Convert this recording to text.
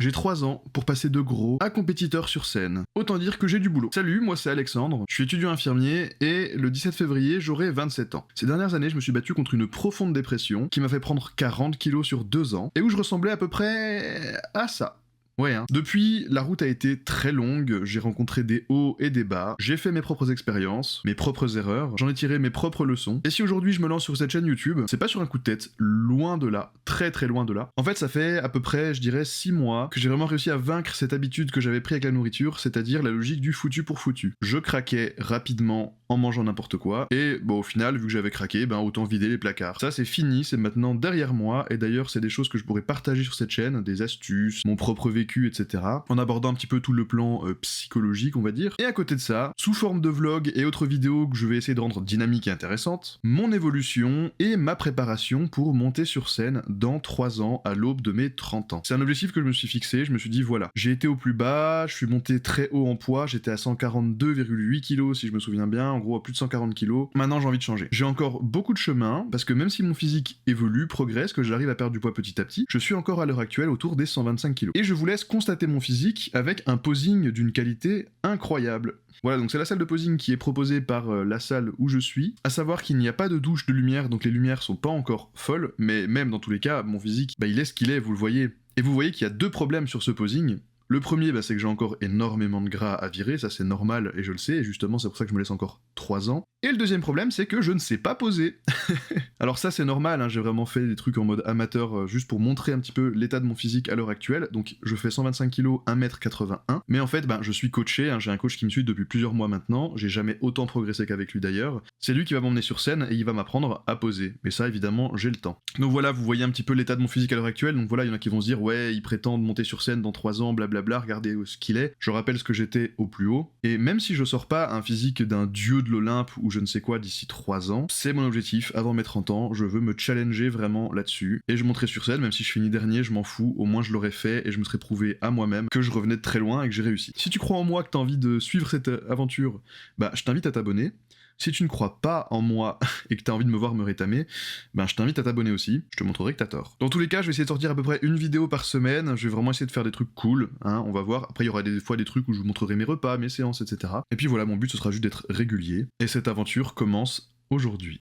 J'ai 3 ans pour passer de gros à compétiteur sur scène. Autant dire que j'ai du boulot. Salut, moi c'est Alexandre, je suis étudiant infirmier et le 17 février j'aurai 27 ans. Ces dernières années je me suis battu contre une profonde dépression qui m'a fait prendre 40 kilos sur 2 ans et où je ressemblais à peu près à ça. Ouais, hein. Depuis, la route a été très longue, j'ai rencontré des hauts et des bas, j'ai fait mes propres expériences, mes propres erreurs, j'en ai tiré mes propres leçons. Et si aujourd'hui je me lance sur cette chaîne YouTube, c'est pas sur un coup de tête, loin de là, très très loin de là. En fait, ça fait à peu près, je dirais, 6 mois que j'ai vraiment réussi à vaincre cette habitude que j'avais pris avec la nourriture, c'est-à-dire la logique du foutu pour foutu. Je craquais rapidement en mangeant n'importe quoi, et bon, au final, vu que j'avais craqué, ben autant vider les placards. Ça c'est fini, c'est maintenant derrière moi, et d'ailleurs c'est des choses que je pourrais partager sur cette chaîne, des astuces, mon propre vécu, etc. En abordant un petit peu tout le plan psychologique, on va dire. Et à côté de ça, sous forme de vlog et autres vidéos que je vais essayer de rendre dynamiques et intéressantes, mon évolution et ma préparation pour monter sur scène dans 3 ans à l'aube de mes 30 ans. C'est un objectif que je me suis fixé, je me suis dit voilà, j'ai été au plus bas, je suis monté très haut en poids, j'étais à 142,8 kg si je me souviens bien, en gros à plus de 140 kg. Maintenant j'ai envie de changer. J'ai encore beaucoup de chemin, parce que même si mon physique évolue, progresse, que j'arrive à perdre du poids petit à petit, je suis encore à l'heure actuelle autour des 125 kg. Et je vous laisse constater mon physique avec un posing d'une qualité incroyable. Voilà, donc c'est la salle de posing qui est proposée par la salle où je suis, à savoir qu'il n'y a pas de douche de lumière, donc les lumières sont pas encore folles, mais même dans tous les cas, mon physique, il est ce qu'il est, vous le voyez. Et vous voyez qu'il y a 2 problèmes sur ce posing. Le premier, c'est que j'ai encore énormément de gras à virer, ça c'est normal et je le sais, et justement c'est pour ça que je me laisse encore 3 ans. Et le deuxième problème, c'est que je ne sais pas poser. Alors ça c'est normal, hein, j'ai vraiment fait des trucs en mode amateur juste pour montrer un petit peu l'état de mon physique à l'heure actuelle. Donc je fais 125 kg, 1m81, mais en fait je suis coaché, hein, j'ai un coach qui me suit depuis plusieurs mois maintenant, j'ai jamais autant progressé qu'avec lui d'ailleurs. C'est lui qui va m'emmener sur scène et il va m'apprendre à poser, mais ça évidemment j'ai le temps. Donc voilà, vous voyez un petit peu l'état de mon physique à l'heure actuelle, donc voilà, il y en a qui vont se dire ouais, il prétend monter sur scène dans 3 ans, blablabla, regardez ce qu'il est. Je rappelle ce que j'étais au plus haut, et même si je sors pas un physique d'un dieu de l'Olympe ou je ne sais quoi d'ici 3 ans, c'est mon objectif avant mes 30 ans, je veux me challenger vraiment là-dessus, et je monterai sur scène, même si je finis dernier, je m'en fous, au moins je l'aurais fait, et je me serais prouvé à moi-même que je revenais de très loin et que j'ai réussi. Si tu crois en moi, que t'as envie de suivre cette aventure, je t'invite à t'abonner. Si tu ne crois pas en moi et que t'as envie de me voir me rétamer, je t'invite à t'abonner aussi, je te montrerai que t'as tort. Dans tous les cas, je vais essayer de sortir à peu près une vidéo par semaine, je vais vraiment essayer de faire des trucs cool, hein, on va voir. Après, il y aura des fois des trucs où je vous montrerai mes repas, mes séances, etc. Et puis voilà, mon but ce sera juste d'être régulier, et cette aventure commence aujourd'hui.